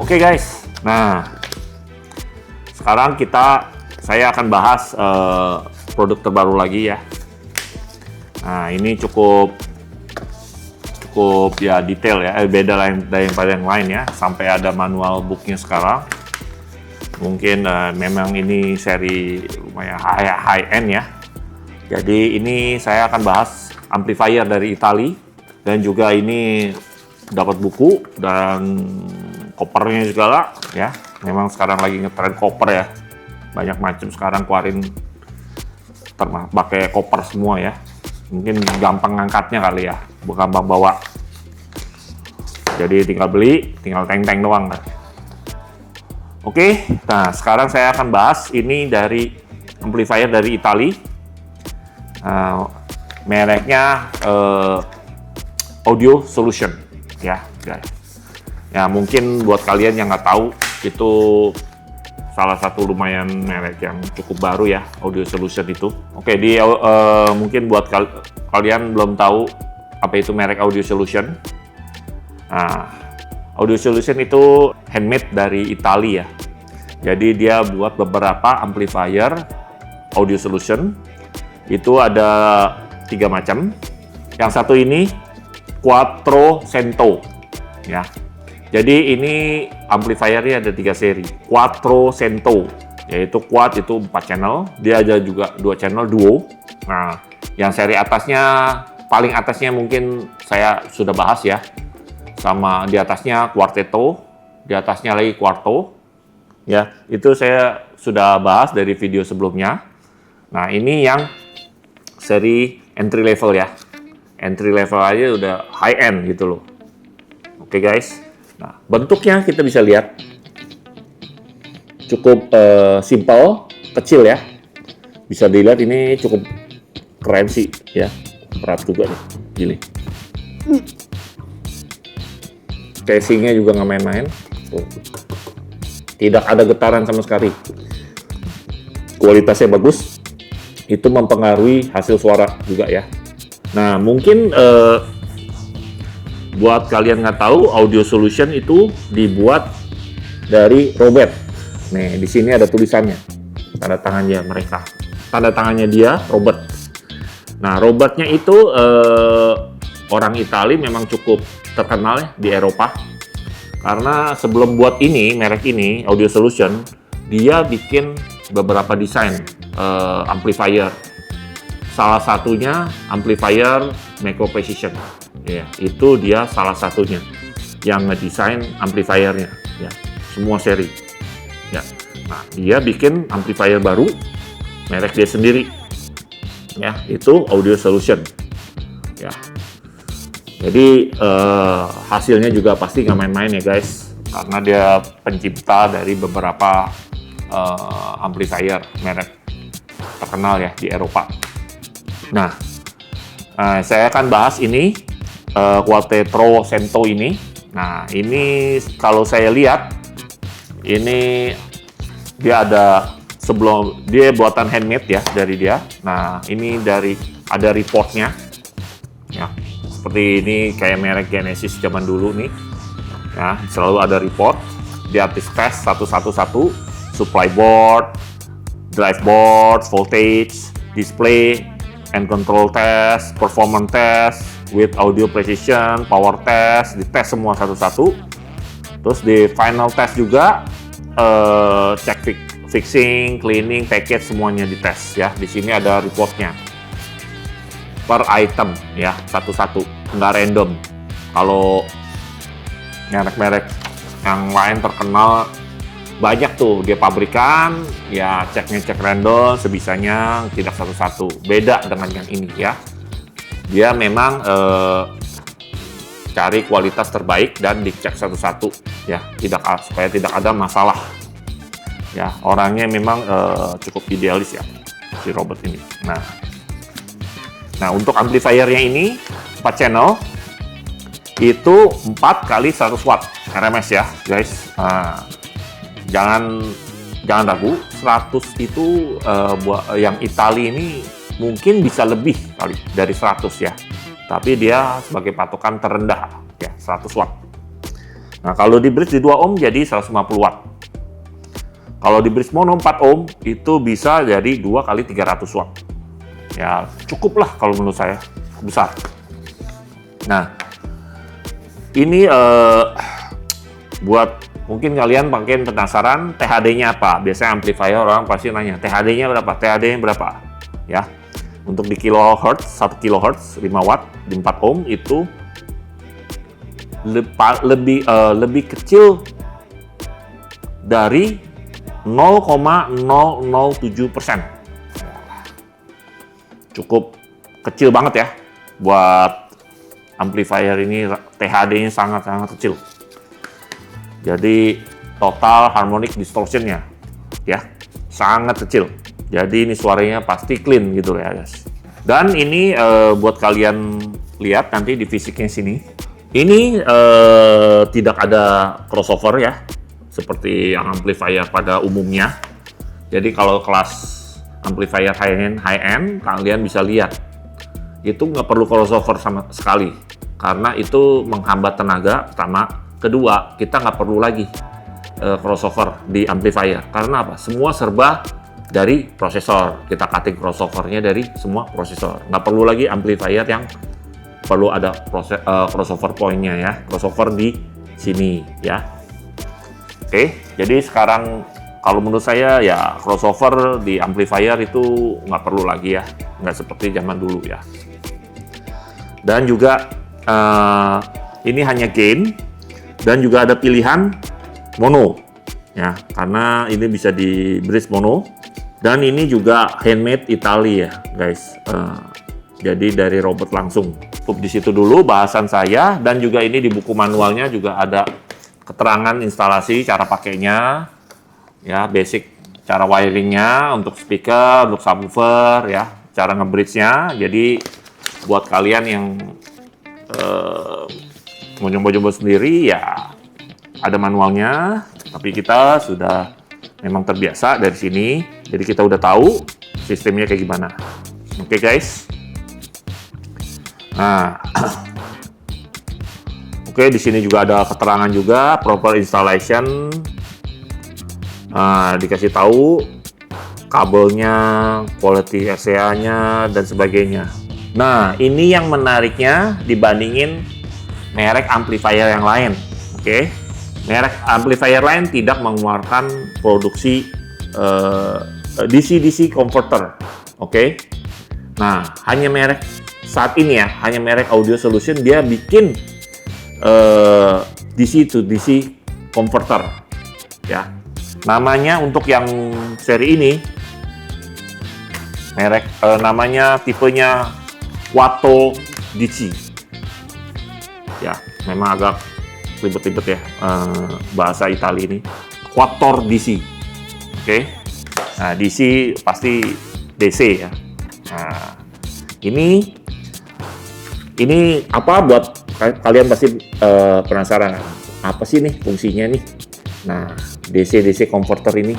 Oke guys, nah sekarang saya akan bahas produk terbaru lagi ya. Nah ini cukup ya detail ya, beda daripada yang lain ya, sampai ada manual booknya sekarang. Mungkin memang ini seri lumayan high end ya. Jadi ini saya akan bahas amplifier dari Italia, dan juga ini dapat buku dan kopernya segala ya. Memang sekarang lagi ngetren koper ya, banyak macam sekarang keluarin pakai koper semua ya. Mungkin gampang ngangkatnya kali ya, gampang bawa. Jadi tinggal beli, tinggal teng-teng doang kan. Oke, nah sekarang saya akan bahas ini dari amplifier dari Italia. Mereknya Audio Solution ya guys. Ya mungkin buat kalian yang nggak tahu, itu salah satu lumayan merek yang cukup baru ya, Audio Solution itu. Oke, mungkin buat kalian belum tahu apa itu merek Audio Solution. Nah, Audio Solution itu handmade dari Italia ya. Jadi dia buat beberapa amplifier Audio Solution. Itu ada 3 macam. Yang satu ini Quattrocento ya. Jadi ini amplifiernya ada 3 seri. Quattrocento, yaitu quad itu 4 channel, dia ada juga 2 channel duo. Nah, yang seri atasnya, paling atasnya mungkin saya sudah bahas ya. Sama di atasnya quartetto, di atasnya lagi quarto. Ya, itu saya sudah bahas dari video sebelumnya. Nah, ini yang seri entry level ya. Entry level aja udah high end gitu loh. Oke guys. Nah, bentuknya kita bisa lihat cukup simple, kecil ya. Bisa dilihat ini cukup keren sih ya. Berat juga nih, gini. Casingnya juga nggak main-main. Tidak ada getaran sama sekali. Kualitasnya bagus. Itu mempengaruhi hasil suara juga ya. Nah, mungkin buat kalian nggak tahu, Audio Solution itu dibuat dari Robert. Nih, di sini ada tulisannya, tanda tangannya mereka. Tanda tangannya dia, Robert. Nah, Robertnya itu orang Italia, memang cukup terkenal ya di Eropa. Karena sebelum buat ini, merek ini, Audio Solution, dia bikin beberapa desain amplifier. Salah satunya amplifier Micro Precision. Ya, itu dia salah satunya yang ngedesain amplifiernya ya, semua seri ya. Nah, dia bikin amplifier baru merek dia sendiri ya, itu Audio Solution ya. Jadi hasilnya juga pasti nggak main-main ya guys, karena dia pencipta dari beberapa amplifier merek terkenal ya di Eropa. Nah, saya akan bahas ini Quattrocento ini. Nah, ini kalau saya lihat, ini dia sebelum dia buatan handmade ya dari dia. Nah, ini ada reportnya ya. Seperti ini kayak merek Genesis zaman dulu nih. Ya, selalu ada report. Dia tes satu-satu, supply board, drive board, voltage, display, and control test, performance test, with audio precision, power test, dites semua satu-satu. Terus di final test juga cek fixing, cleaning, package semuanya dites ya. Di sini ada reportnya per item ya, satu-satu, nggak random. Kalau merek-merek yang lain terkenal banyak tuh dia pabrikan ya, cek random sebisanya, tidak satu-satu. Beda dengan yang ini ya, dia memang cari kualitas terbaik dan dicek satu-satu ya, supaya tidak ada masalah ya. Orangnya memang cukup idealis ya si Robert ini. Nah untuk amplifiernya ini 4 channel, itu 4 kali 100 watt RMS ya guys. Nah, jangan ragu, 100 itu yang Italia ini mungkin bisa lebih kali dari 100 ya, tapi dia sebagai patokan terendah ya 100 watt. Nah, kalau di bridge di 2 ohm jadi 150 watt. Kalau di bridge mono 4 ohm itu bisa jadi 2 kali 300 watt. Ya, cukup lah kalau menurut saya, besar. Nah, ini buat mungkin kalian makin penasaran THD-nya apa. Biasanya amplifier orang pasti nanya, THD-nya berapa? THD-nya berapa? Ya. Untuk di kilohertz, 1 kilohertz 5 watt di 4 ohm itu lebih kecil dari 0,007%. Cukup kecil banget ya buat amplifier ini. THD-nya sangat-sangat kecil. Jadi total harmonic distortion-nya ya sangat kecil. Jadi ini suaranya pasti clean gitu ya guys. Dan ini buat kalian lihat nanti di fisiknya sini. Ini tidak ada crossover ya, seperti yang amplifier pada umumnya. Jadi kalau kelas amplifier high-end kalian bisa lihat itu nggak perlu crossover sama sekali, karena itu menghambat tenaga pertama. Kedua, kita nggak perlu lagi crossover di amplifier. Karena apa? Semua serba dari prosesor. Kita cutting crossovernya dari semua prosesor. Nggak perlu lagi amplifier yang perlu ada crossover point-nya ya. Crossover di sini ya. Oke, jadi sekarang kalau menurut saya ya crossover di amplifier itu nggak perlu lagi ya. Nggak seperti zaman dulu ya. Dan juga ini hanya gain. Dan juga ada pilihan mono ya, karena ini bisa di bridge mono. Dan ini juga handmade Italia ya guys, jadi dari robot langsung. Di situ dulu bahasan saya, dan juga ini di buku manualnya juga ada keterangan instalasi, cara pakainya ya, basic cara wiringnya untuk speaker, untuk subwoofer ya, cara nge-bridge-nya. Jadi buat kalian yang mau nyoba-nyoba sendiri ya ada manualnya, tapi kita sudah memang terbiasa dari sini, jadi kita udah tahu sistemnya kayak gimana. Oke guys. Nah, oke, di sini juga ada keterangan juga proper installation. Nah, dikasih tahu kabelnya, quality RCA-nya dan sebagainya. Nah, ini yang menariknya dibandingin merek amplifier yang lain. Oke. Merek amplifier lain tidak mengeluarkan produksi DC-DC converter. Oke. Nah, hanya merek saat ini ya, hanya merek Audio Solution dia bikin DC to DC converter. Ya. Namanya untuk yang seri ini merek namanya tipenya Quattro DC. Ya, memang agak ribet-ribet ya bahasa Italia ini. Quattro DC. Oke. Nah, DC pasti DC ya. Nah, ini apa buat kalian pasti penasaran, apa sih nih fungsinya nih? Nah, DC-DC converter ini.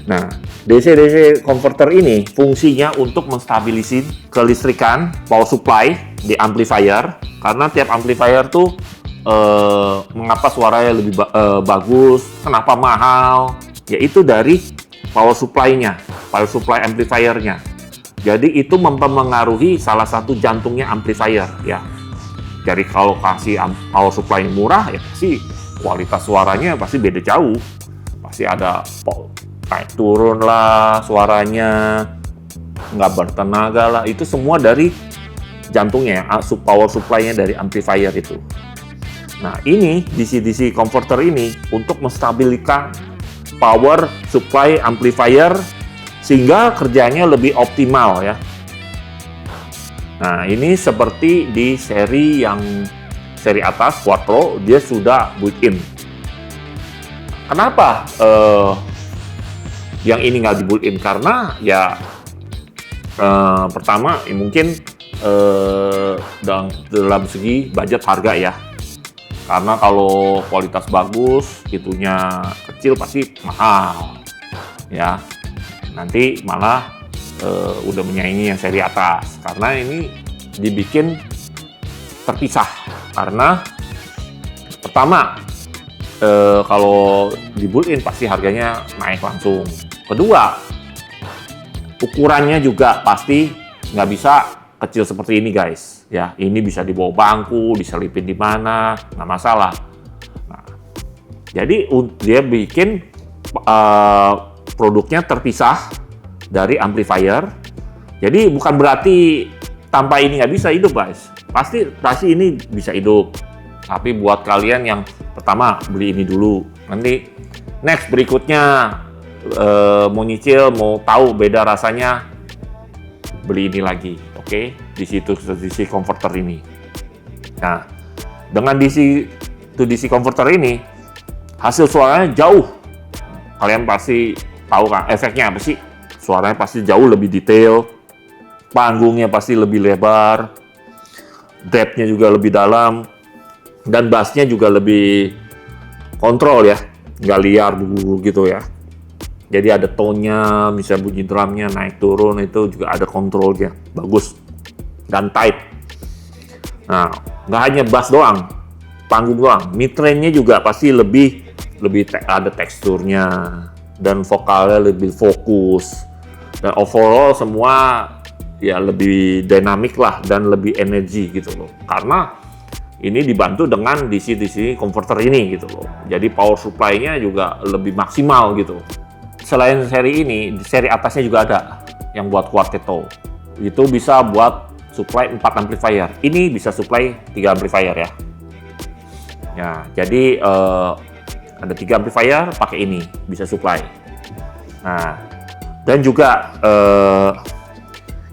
Nah, DC-DC converter ini fungsinya untuk menstabilisir kelistrikan power supply di amplifier, karena tiap amplifier tuh mengapa suaranya lebih bagus, kenapa mahal, yaitu dari power supply-nya, power supply amplifier-nya. Jadi itu mempengaruhi salah satu jantungnya amplifier ya. Jadi kalau kasih power supply murah ya pasti kualitas suaranya pasti beda jauh. Pasti ada naik turun lah suaranya, nggak bertenaga lah. Itu semua dari jantungnya ya, power supply-nya dari amplifier itu. Nah, ini DC-DC converter ini untuk menstabilkan power supply amplifier sehingga kerjanya lebih optimal ya. Nah, ini seperti di seri atas Quattro, dia sudah built-in. Kenapa yang ini nggak di built-in? Karena ya pertama ya mungkin dalam segi budget harga ya. Karena kalau kualitas bagus, itunya kecil pasti mahal, ya. Nanti malah udah menyaingi yang seri atas. Karena ini dibikin terpisah. Karena pertama kalau di built-in pasti harganya naik langsung. Kedua, ukurannya juga pasti nggak bisa kecil seperti ini guys. Ya, ini bisa dibawa bangku, diselipin di mana, nggak masalah. Nah, jadi dia bikin produknya terpisah dari amplifier. Jadi bukan berarti tanpa ini nggak bisa hidup guys. Pasti ini bisa hidup. Tapi buat kalian yang pertama beli ini dulu, nanti next berikutnya mau nyicil, mau tahu beda rasanya, beli ini lagi, oke? Di situ DC converter ini. Nah, dengan DC to DC converter ini, hasil suaranya jauh. Kalian pasti tahu kan efeknya apa sih? Suaranya pasti jauh lebih detail, panggungnya pasti lebih lebar, depth-nya juga lebih dalam, dan bass-nya juga lebih kontrol ya, nggak liar dulu gitu ya. Jadi ada tone-nya, bisa bunyi drumnya naik turun, itu juga ada kontrolnya, bagus dan tight. Nah, nggak hanya bass doang, panggung doang, mid-range-nya juga pasti lebih ada teksturnya dan vokalnya lebih fokus, dan overall semua ya lebih dynamic lah dan lebih energi gitu loh. Karena ini dibantu dengan DC-DC converter ini gitu loh. Jadi power supply-nya juga lebih maksimal gitu. Selain seri ini, di seri atasnya juga ada yang buat Quartetto. Itu bisa buat supply 4 amplifier. Ini bisa supply 3 amplifier ya. Ya, jadi ada 3 amplifier pakai ini bisa supply. Nah, dan juga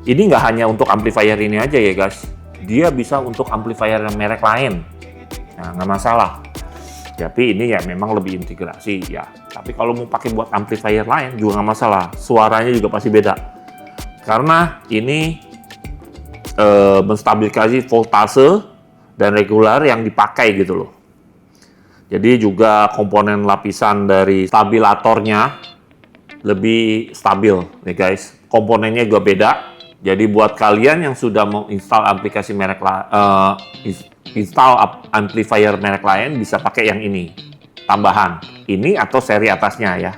ini nggak hanya untuk amplifier ini aja ya guys. Dia bisa untuk amplifier merek lain. Nah, nggak masalah. Tapi ini ya memang lebih integrasi ya. Tapi kalau mau pakai buat amplifier lain juga nggak masalah. Suaranya juga pasti beda. Karena ini menstabilisasi voltase dan regular yang dipakai gitu loh. Jadi juga komponen lapisan dari stabilatornya lebih stabil nih guys. Komponennya juga beda. Jadi buat kalian yang sudah mau install aplikasi merek amplifier merek lain bisa pakai yang ini tambahan ini atau seri atasnya ya.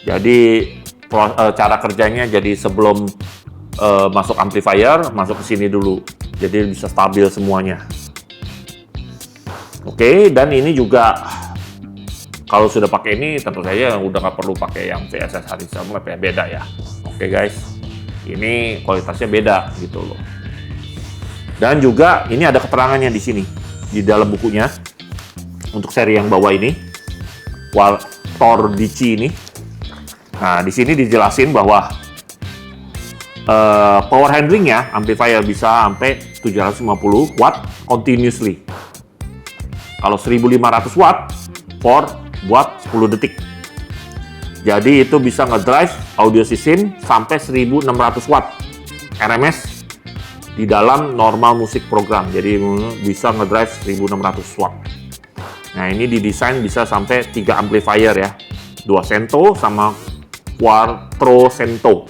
Jadi cara kerjanya jadi sebelum masuk amplifier masuk ke sini dulu. Jadi bisa stabil semuanya. Oke, dan ini juga kalau sudah pakai ini tentu saja udah nggak perlu pakai yang VSS Harrison ya, beda ya. Oke guys. Ini kualitasnya beda gitu loh. Dan juga ini ada keterangannya di sini di dalam bukunya untuk seri yang bawah ini, Waltor DC ini. Nah, di sini dijelasin bahwa power handlingnya amplifier bisa sampai 750 watt continuously. Kalau 1500 watt buat 10 detik. Jadi itu bisa ngedrive audio system sampai 1600 watt RMS di dalam normal musik program. Jadi bisa ngedrive 1600 watt. Nah, ini didesain bisa sampai 3 amplifier ya. 2 Sento sama Quattro Sento.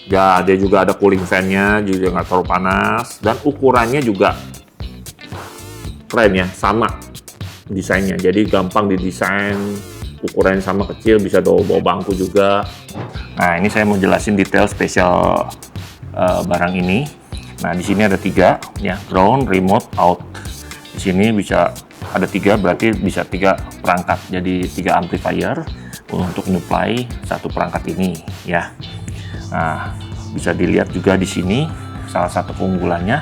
Ya, dia juga ada cooling fan-nya, juga nggak terlalu panas. Dan ukurannya juga keren ya, sama desainnya. Jadi gampang didesain. Ukurannya sama kecil, bisa bawa bangku juga. Nah, ini saya mau jelasin detail spesial barang ini. Nah, di sini ada 3 ya, ground, remote, out. Di sini bisa ada 3, berarti bisa 3 perangkat. Jadi 3 amplifier untuk nyuplai satu perangkat ini ya. Nah, bisa dilihat juga di sini salah satu keunggulannya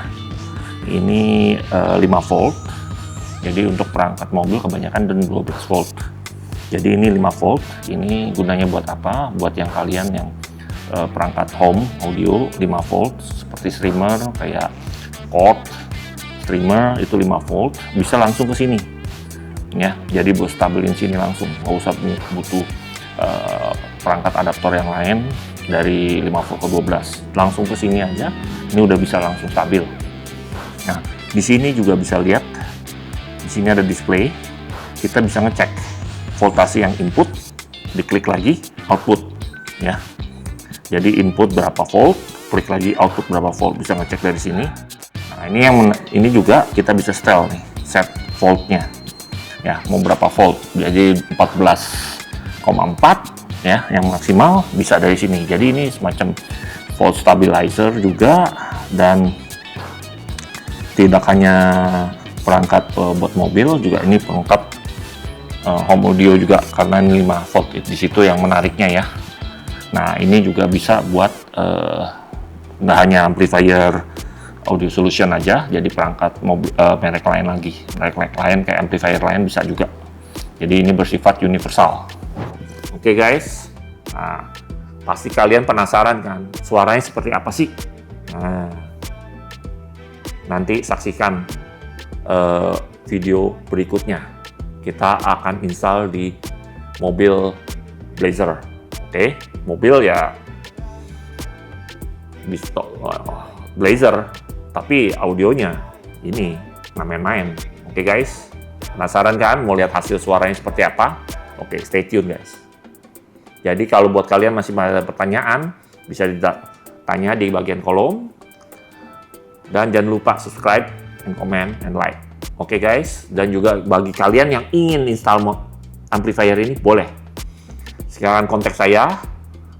ini 5 volt. Jadi untuk perangkat mobil kebanyakan dan 12 volt. Jadi ini 5 volt, ini gunanya buat apa? Buat yang kalian yang perangkat home audio 5 volt seperti streamer kayak Chord, streamer itu 5 volt bisa langsung ke sini. Ya, jadi buat stabilin sini langsung, nggak usah butuh perangkat adaptor yang lain dari 5 volt ke 12. Langsung ke sini aja, ini udah bisa langsung stabil. Nah, di sini juga bisa lihat, di sini ada display, kita bisa ngecek voltase yang input, diklik lagi output ya. Jadi input berapa volt, klik lagi output berapa volt, bisa ngecek dari sini. Nah, ini juga kita bisa setel nih, set voltnya. ya mau berapa volt. Jadi 14,4 ya yang maksimal bisa dari sini. Jadi ini semacam volt stabilizer juga, dan tidak hanya perangkat buat mobil, juga ini pelengkap home audio juga, karena ini 5 volt di situ yang menariknya ya. Nah ini juga bisa buat nggak hanya amplifier audio solution aja, jadi perangkat mobil merek lain lagi, merek lain kayak amplifier lain bisa juga. Jadi ini bersifat universal. Oke guys, nah, pasti kalian penasaran kan suaranya seperti apa sih? Nah, nanti saksikan video berikutnya. Kita akan install di mobil Blazer. Oke, mobil ya di Blazer, tapi audionya ini nggak main-main. Oke guys, penasaran kan mau lihat hasil suaranya seperti apa? Oke, stay tune guys. Jadi kalau buat kalian masih ada pertanyaan, bisa ditanya di bagian kolom. Dan jangan lupa subscribe, and comment, and like. Oke guys, dan juga bagi kalian yang ingin install amplifier ini, boleh. Sekarang kontak saya,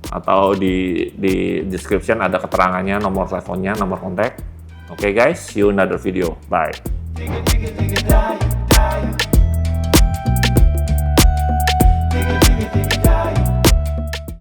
atau di description ada keterangannya, nomor teleponnya, nomor kontak. Oke guys, see you in another video. Bye.